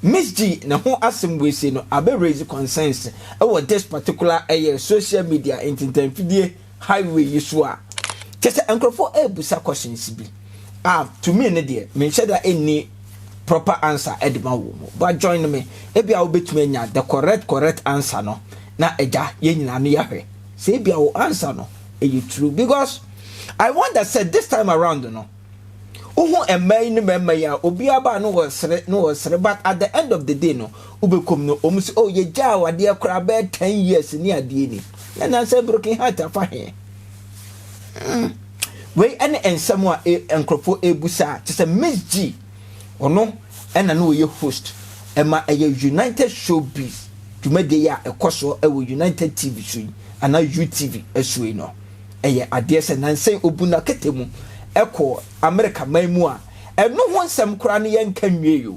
Mzgee na ho asem we say no abe raise concerns about this particular social media internet highway yiswa kese enkrofo ebusa questions bi to me ne de me share that any proper answer edema wo but join me ebi a obetumi anya the correct answer no na eja ye nyina no yahwe say ebi a wo answer no e true because I want that said this time around no ohu emay ni memay a obi aba no was but at the end of the day no ubekom no omusi oh ye ja wade akra be 10 years ni ade ni na say broken heart afa he we ene ensem a enkrofo ebusa ti say Mzgee ono ena no ye host ema eye United Showbiz dwumade ya ekoso ewo United TV so ana UTV esuwe no eye ade se nansen obuna ketemu eko America maimu a eno ho nsem kura ne yenka nwie yo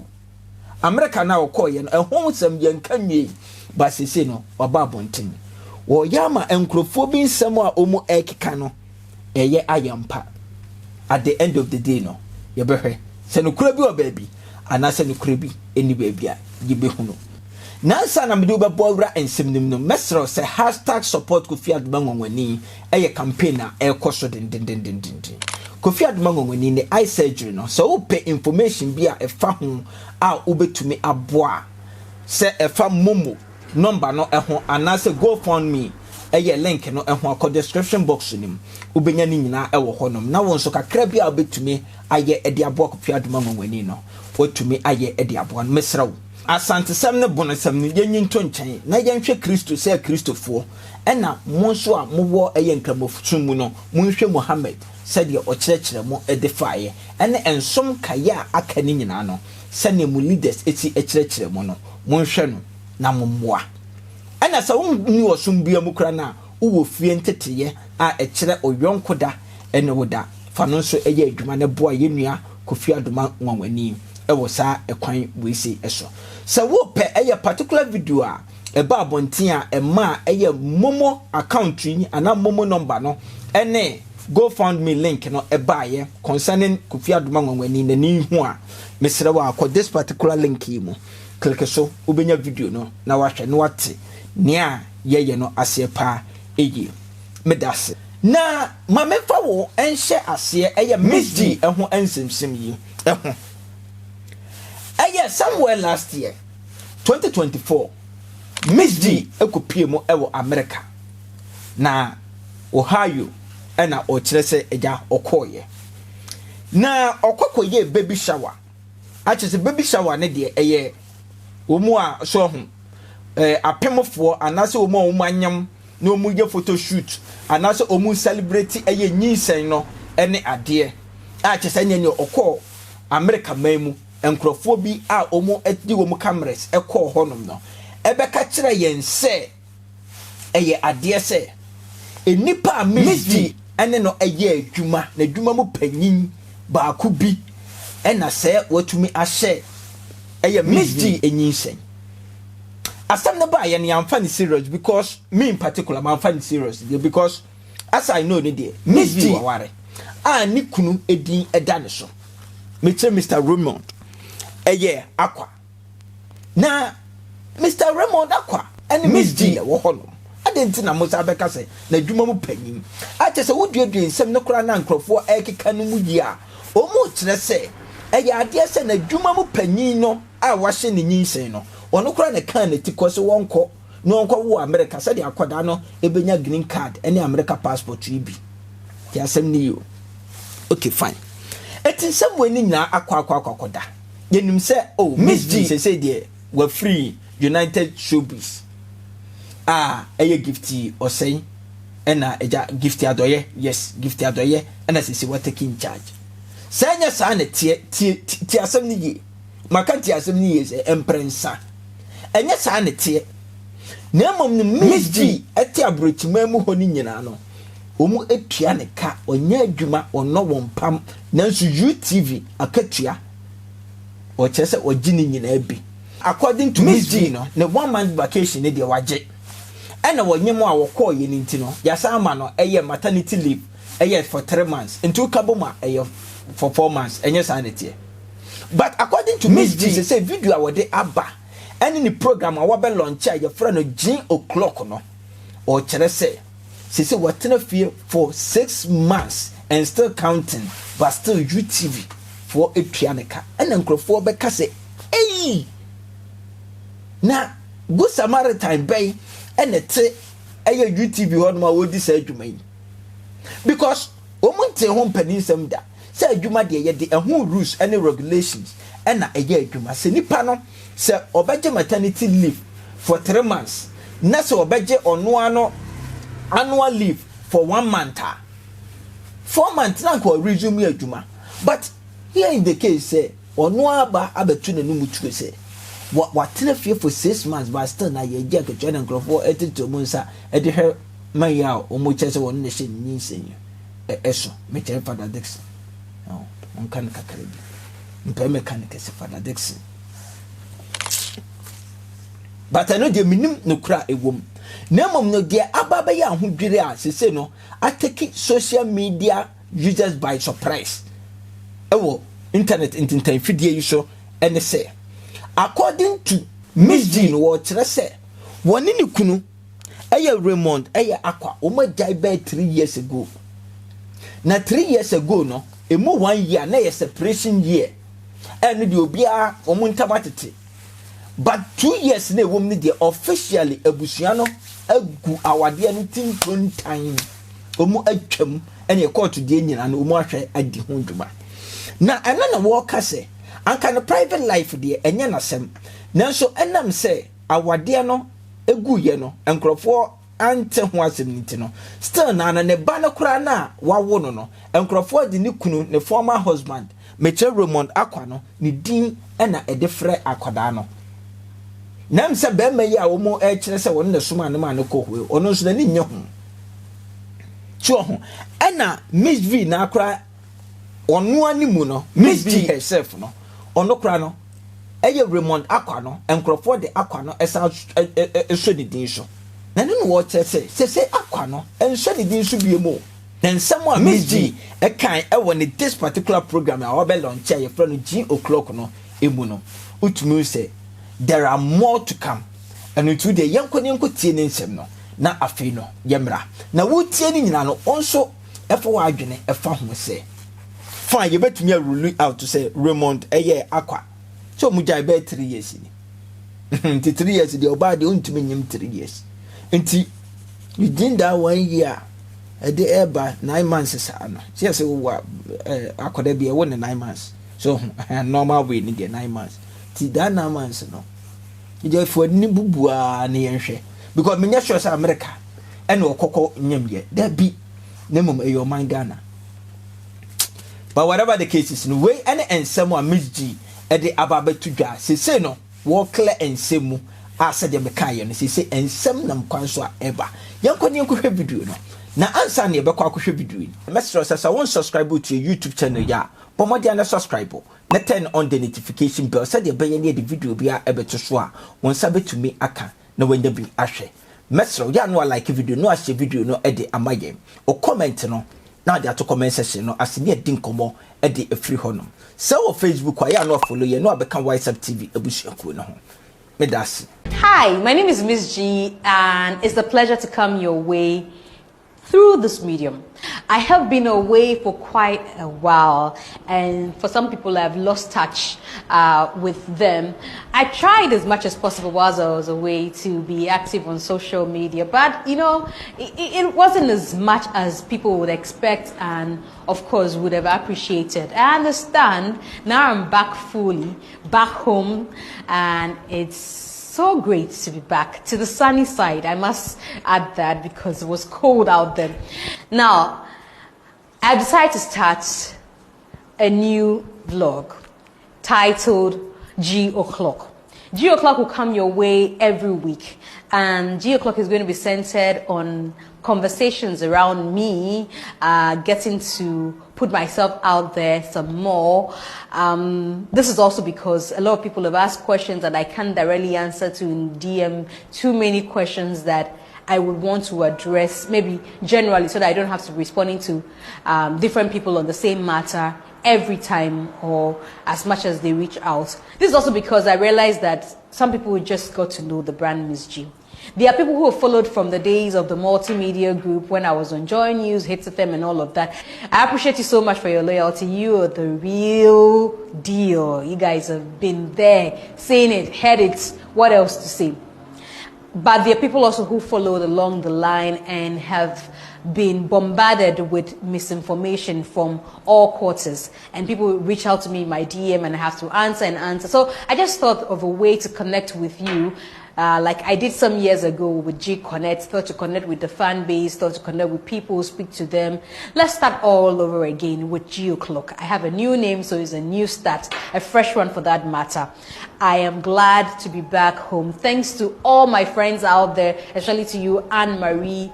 America na okoye no ho nsem yenka nwie ba sese no oba bonten wo yama enkrofo bi nsem a omu ekeka no eye ayampa at the end of the day no ye behwe se no kura bi o baabi ana se no kura bi eni baabi a ye behuno nansa na mede obebo awura ensem nim no mesro se #support Kofi Adoma ngwani eye campaign a ekoso den Kofi Adoma ngwani ne eye surgery no so ope information bi a efa ho a obetumi aboa se efa Momo Number no eho ana se GoFundMe eye link no eho akọ description box nim ubenya ni nyina ewo honom na won so kakra bi a obetumi aye ede aboa Kofi Adoma ngwani no otumi aye ede aboa mesrawo asante sem ne bonosem ne yenyinto nchen na yenhwe Kristo se Kristofo ena monso a mowo eye nkramofutum mu no monhwe Muhammad said o kyerɛkyerɛ mo edefaaye ene ensom kaya aka ni nyina no sane mu leaders eti kyerɛkyerɛ mo no monhwe no na mommoa ena sa wonni osum bia mu kra na wo fie nteteye a kyerɛ oyonkoda ene woda fa no so eye adwuma ne boa yenua Kofi Adoma ngwani ewo sa ekwan we say eso so wo pe eye particular video a eba abonten a ema eye Momo account ni ana Momo number no ene GoFundMe link no eba ye concerning Kofi Adoma ngwani na ni hu a mesere wa akọ this particular link yi mu click so ubenya video no na wahwe no wate nia ye no ase pa eye medase na mamefa wo enhye ase eye Mzgee eho ensemsem yi eho somewhere last year 2024 Mzgee ekopie mo ewo America na Ohio ena o kire se eja okoye na okokoye baby shower achese baby shower ne de eye omu a so ho apemofo anase omu anyam na omu ye photo shoot anase omu celebrate eye nyinsen no ene ade achese nya okọ America maimu enkrofo bi a omo edi wo mu cameras ekọ honom no ebeka kire yen se eye ade se enipa Mzgee ene no eye adwuma na adwuma mu panyin ba ku bi ena se watumi ahye eye Mzgee enyinsen asam na ba ye ne amfa ni serious because me in particular am amfa ni serious because as I know ne dey Mzgee waware a ni kunu edin eda ne so Mr. Raymond eye akwa na Mr. Raymond akwa ene Mzgee wo hono adenti na Musa beka se na dwuma mu panyin ache se woduadue nsem ne kora na nkrofo ekeka no mu yi a o mu kire se eye ade se na dwuma mu panyin no a wahye ne nyinsen no ono kora ne kan na tikose wonko no wonko wo America se de akoda no ebenya green card ene America passport ibi ti asem ni yo okay fine eti nsem wani nyina akwa yenim se oh Mzgee say de we free United Showbiz eye gifty or say ena eja gifty adoye yes gifty adoye ena sisi what taking charge senya sa na ti asem ni ye makanti asem ni ye se emprensa enya sa na tie na mom ni Mzgee eti abrochima mu honi nyina no omu etua ne ka onya adwuma ono wompam nanso UTV akatua o chese ogini nyina bi according to Mzgee no na 1 month vacation ne de waje ena wonyemo a wokọ ye ninti no yasa ama no eye maternity leave eye for 3 months into kaboma eye for 4 months enye sanity But according to Mzgee, they say video our day abba. Any program a wabe launch your friend June o'clock no. Or chale say what in a fear for 6 months and still counting, but still UTV for a trianica. And Uncle Beka say, hey, now good Samaritan Bay and a UTV on my would decide to me. Because Omonte home penism da say adwuma de ye de ehun rules and regulations and na eye adwuma se nipa no se obeje maternity leave for 3 months na se obeje ono annual leave for 1 month 4 months na ko resume adwuma. But here in the case say ono aba abetu na numu tuwe say what fie for 6 months but still na ye je ka join nkrofo etito munsa e de hwe maya o mo chese won na hye nyin senyo eso me chere Father Dickson no on kan kakare bi mpa mechanic se Father Dickson but I know the minim no kra ewom na mom no de ababa ya ahodwire a sese no atake social media users by surprise ewo internet intintan fidie yi so ene say according to Mzgee no wo kire say woni ni kunu eye Raymond eye akwa o ma jai be 3 years ago. Na 3 years ago no emu 1 year na ye separation year and the obia omuntamatete. But 2 years na ewom ni de officially abusua no agu awade no tinton time omu atwam ene court de nyina no omu ahwe adi ho dwuma. Na ena na wo ka se anka no private life de enye na sem nanso enam se awade no egu ye no enkrofo ante ho asem nti no still na ne ba no kura na wawo no no enkrofo de ne kunu ne former husband meche Raymond akwa no ne din na edefre akwada no nam se be me ya wo mo e kire se won ne suma ne ma ne kohwe ono so na ne nye ho chuo ho na Mzgee na akra ono animu no Mzgee herself no ono kura no eye Raymond akwa no enkrofo de akwa no esa so de din so na no wo say akwa no enso de din so biemo then someone Mzgee e kan e won this particular program a we launch your friend G o'clock no emu no utumi say there are more to come and into the yanko tie ne nsem no na afi no yemra na wo tie ni nyina no onso e fa wa adwene e fa ho say fine you betumi rule out to say Raymond eye akwa so mu jai be 3 years ni nti 3 years the oba de untumi nyim 3 years nti within that 1 year the eba 9 months sa no yes wo akoda bi e won 9 months so normal way ni get 9 months ti that 9 months no je fo ni bubua na yenhwe because me sure say America and okoko nyam ye that be nemum e your mind Ghana. But whatever the case is no way any ensem a Mzgee e de ababe tudwa se no wo clear ensemu asa de meka ye no se ensem nam kwanso a eba yankoni enkohwe video no na answer na yebekwa akohwe video ni mesro say won subscribe to your YouTube channel ya pomodia na subscribe na turn on the notification bell so de beye ne the video bia ebeto so a won sabe to me aka na wanda bi ahwe mesro ya no like video no ahwe video no e de amaye o comment no now they are to comment section no asini edin komo e de free honum so Facebook ya no follow ye no abeka WhatsApp TV ebusuaku no ho me das. Hi, my name is Mzgee and it's a pleasure to come your way through this medium. I have been away for quite a while, and for some people I've lost touch with them. I tried as much as possible while I was away to be active on social media, but you know, it wasn't as much as people would expect and of course would have appreciated. I understand now I'm back fully, back home, and it's so great to be back to the sunny side. I must add that because it was cold out there. Now, I decided to start a new vlog titled G O'Clock. G O'Clock will come your way every week, and G O'Clock is going to be centered on conversations around me, getting to put myself out there some more. This is also because a lot of people have asked questions that I can't directly answer to in DM, too many questions that I would want to address maybe generally so that I don't have to be responding to different people on the same matter every time or as much as they reach out. This is also because I realized that some people just got to know the brand Mzgee. There are people who have followed from the days of the multimedia group when I was on Joy News, Hits FM and all of that. I appreciate you so much for your loyalty. You are the real deal. You guys have been there, seen it, heard it. What else to say? But there are people also who followed along the line and have been bombarded with misinformation from all quarters. And people reach out to me in my DM and I have to answer. So I just thought of a way to connect with you. Like I did some years ago with G Connect, thought to connect with the fan base, thought to connect with people, speak to them. Let's start all over again with G O'Clock. I have a new name, so it's a new start, a fresh one for that matter. I am glad to be back home. Thanks to all my friends out there, especially to you, Anne-Marie.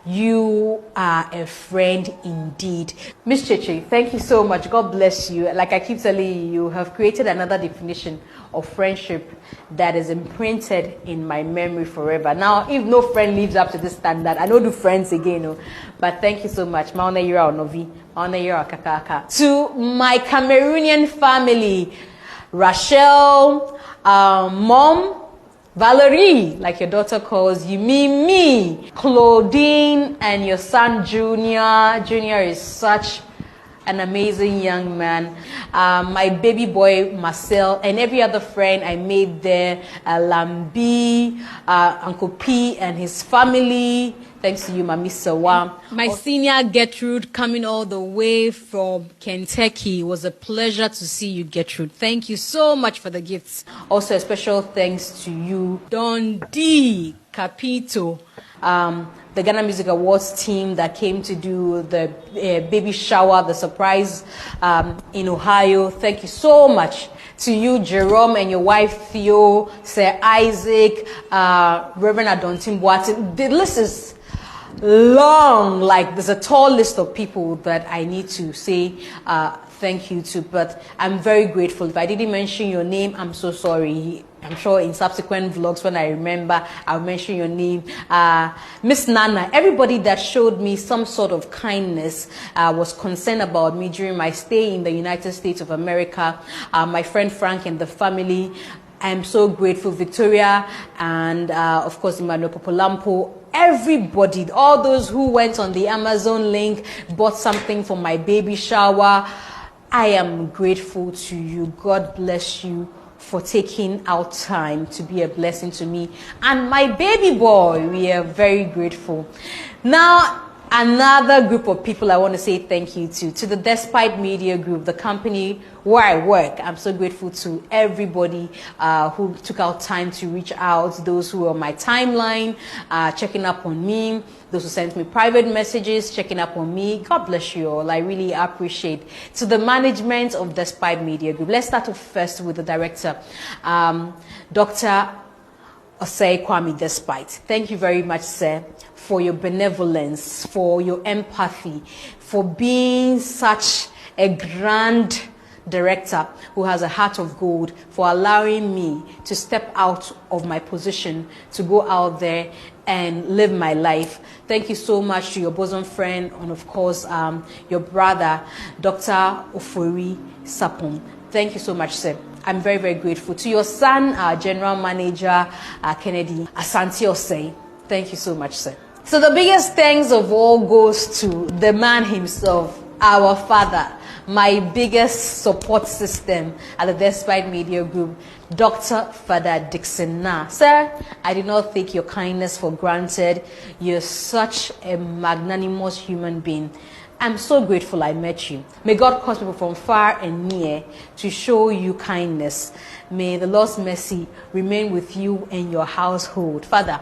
You are a friend indeed. Miss Cheche, thank you so much. God bless you. Like I keep telling you, you have created another definition of friendship that is imprinted in my memory forever. Now, if no friend lives up to this standard, I don't do friends again. No? But thank you so much. Maona Yira Onovi, Maona Yira Kakaka. To my Cameroonian family, Rachel, Mom, Valerie, like your daughter calls you, Mimi, Claudine, and your son Junior. Junior is such an amazing young man. My baby boy Marcel, and every other friend I made there, Lambi, Uncle P and his family. Thanks to you, Mami Sawa. My senior Gertrude, coming all the way from Kentucky. It was a pleasure to see you, Gertrude. Thank you so much for the gifts. Also, a special thanks to you, Don D. Capito, the Ghana Music Awards team that came to do the baby shower, the surprise in Ohio. Thank you so much. To you, Jerome, and your wife, Theo, Sir Isaac, Reverend Adontim Boatin. The list is long, like there's a tall list of people that I need to say thank you to, but I'm very grateful. If I didn't mention your name, I'm so sorry. I'm sure in subsequent vlogs when I remember, I'll mention your name. Miss Nana, everybody that showed me some sort of kindness, was concerned about me during my stay in the United States of America. My friend Frank and the family, I'm so grateful. Victoria and of course Emmanuel Popolampo, everybody, all those who went on the Amazon link, bought something for my baby shower. I am grateful to you. God bless you for taking out time to be a blessing to me and my baby boy. We are very grateful. Now, another group of people I want to say thank you to the Despite Media Group, the company where I work. I'm so grateful to everybody who took out time to reach out, those who are on my timeline, checking up on me, those who sent me private messages, checking up on me. God bless you all. I really appreciate. To the management of Despite Media Group, let's start off first with the director, Dr. Osei Kwame Despite. Thank you very much, sir, for your benevolence, for your empathy, for being such a grand director who has a heart of gold, for allowing me to step out of my position to go out there and live my life. Thank you so much to your bosom friend and of course your brother, Dr. Ofori Sapon. Thank you so much, sir. I'm very, very grateful. To your son, General Manager Kennedy Asante Osei. Thank you so much, sir. So the biggest thanks of all goes to the man himself, our father, my biggest support system at the Despite Media Group, Dr. Father Dickson. Nah, sir, I did not take your kindness for granted. You're such a magnanimous human being. I'm so grateful I met you. May God cause people from far and near to show you kindness. May the Lord's mercy remain with you and your household. Father,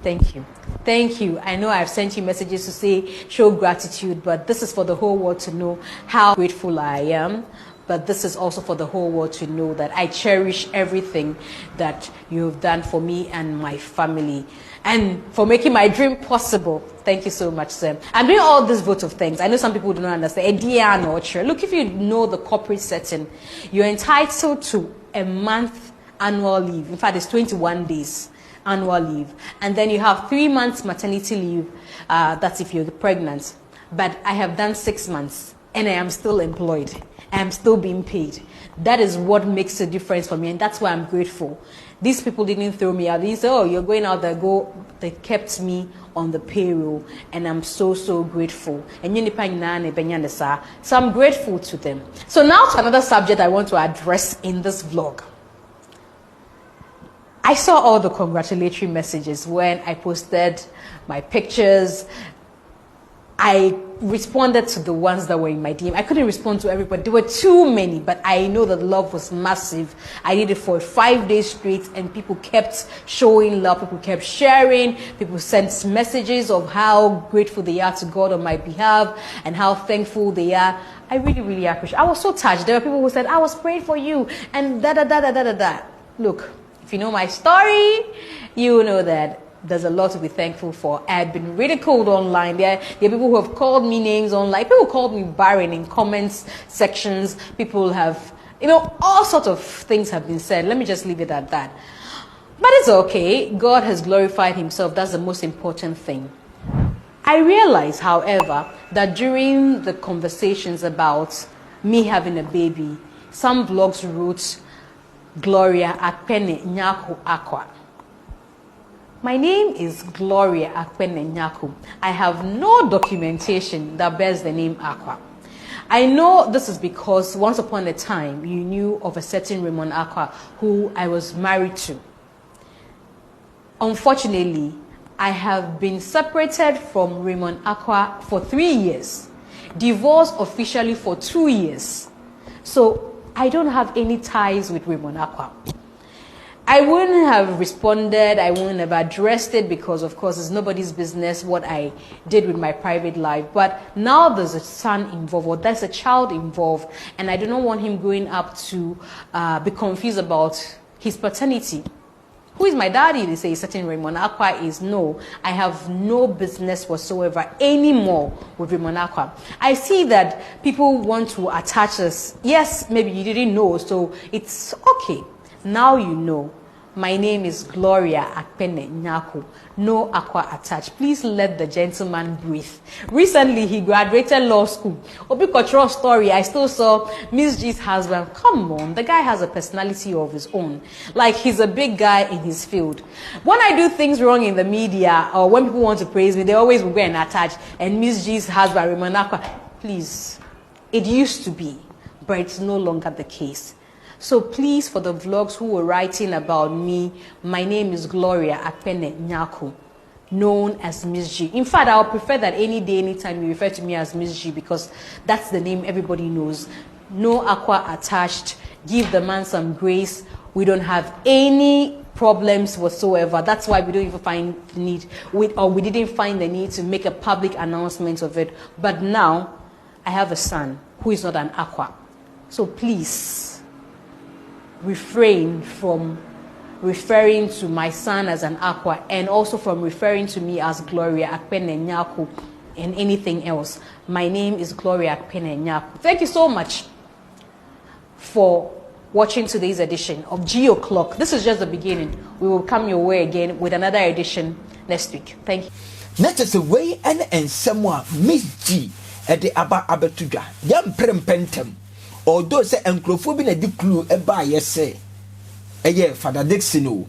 thank you. Thank you. I know I've sent you messages to say show gratitude, but this is for the whole world to know how grateful I am. But this is also for the whole world to know that I cherish everything that you've done for me and my family, and for making my dream possible. Thank you so much, sir. I'm doing all this vote of thanks. I know some people do not understand. Look, if you know the corporate setting, you're entitled to a month annual leave. In fact, it's 21 days annual leave. And then you have 3 months maternity leave. That's if you're pregnant. But I have done 6 months and I am still employed. I'm still being paid. That is what makes a difference for me, and that's why I'm grateful. These people didn't throw me out. They said, oh, you're going out there, go. They kept me on the payroll, and I'm so, so grateful. So I'm grateful to them. So now to another subject I want to address in this vlog. I saw all the congratulatory messages when I posted my pictures. I responded to the ones that were in my DM. I couldn't respond to everybody. There were too many, but I know that love was massive. I did it for 5 days straight, and people kept showing love. People kept sharing. People sent messages of how grateful they are to God on my behalf and how thankful they are. I really, really appreciate it. I was so touched. There were people who said, I was praying for you, and da-da-da-da-da-da-da. Look, if you know my story, you know that there's a lot to be thankful for. I've been ridiculed online. There are people who have called me names online. People called me barren in comments sections. People have, all sorts of things have been said. Let me just leave it at that. But it's okay. God has glorified himself. That's the most important thing. I realize, however, that during the conversations about me having a baby, some vlogs wrote, Gloria Akpene Nyako Akwa. My name is Gloria Akpene Nyako. I have no documentation that bears the name Akwa. I know this is because once upon a time you knew of a certain Raymond Akwa who I was married to. Unfortunately, I have been separated from Raymond Akwa for 3 years, divorced officially for 2 years. So I don't have any ties with Raymond Akwa. I wouldn't have responded, I wouldn't have addressed it because, of course, it's nobody's business what I did with my private life. But now there's a son involved, or there's a child involved, and I do not want him growing up to be confused about his paternity. Who is my daddy? They say certain Raymond Akwa is. No, I have no business whatsoever anymore with Raymond Akwa. I see that people want to attach us. Yes, maybe you didn't know, so it's okay. Now you know. My name is Gloria Akpene Nyako. No Akwa attached. Please let the gentleman breathe. Recently, he graduated law school. Obi cultural story, I still saw Mzgee's husband. Come on, the guy has a personality of his own. Like, he's a big guy in his field. When I do things wrong in the media, or when people want to praise me, they always will go and attach. And Mzgee's husband, Raymond Akwa, please. It used to be, but it's no longer the case. So please, for the vlogs who were writing about me, my name is Gloria Akpene Nyako, known as Mzgee. In fact, I would prefer that any day, anytime you refer to me as Mzgee, because that's the name everybody knows. No Akwa attached. Give the man some grace. We don't have any problems whatsoever. That's why we don't even find the need, we didn't find the need to make a public announcement of it. But now, I have a son who is not an Akwa. So please, refrain from referring to my son as an Akwa, and also from referring to me as Gloria Akpene Nyako and anything else. My name is Gloria Akpene Nyako. Thank you so much for watching today's edition of G O'Clock. This is just the beginning. We will come your way again with another edition next week. Thank you. Next way and someone Mzgee at the Abatuga. Yam Prempentem. Although say encrophobia na di clue eba yese eye Father Dickson o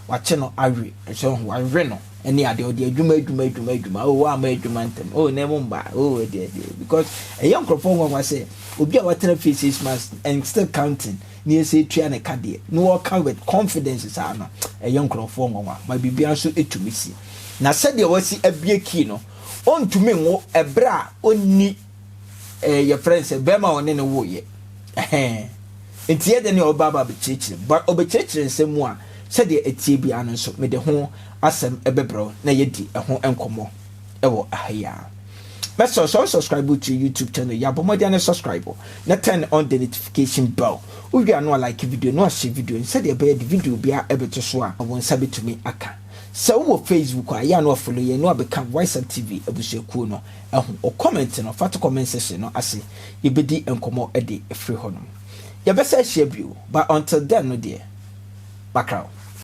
wache no awe so wawe no ene ade ode adwuma o wa ma adwuma ntem o na mba o de because encrophobia won say obi a watena face 6 months and still counting near say tua na kade no work with confidence sa no encrophobia won ma bibia so etumi si na said de wasi abie ki no ontumi wo ebra onni your friends say bema on ne wo ye entie de ne obaba be chechire but obechechire nsem a said de etie bia no so me de ho asem ebebro na yedi ho enkomo ewo ahya. Make sure subscribe to YouTube channel. Ya bomodi na subscribe na turn on the notification bell. If you are not like video no share video and said the video bia ebeto so a won sabe to me aka. So wo Facebook a ya no follow ye no become Voice TV abusuaku no o comment no fat comment section no ase ye bedi enkomo e de free hono. Ye be say share bio but until then no dear background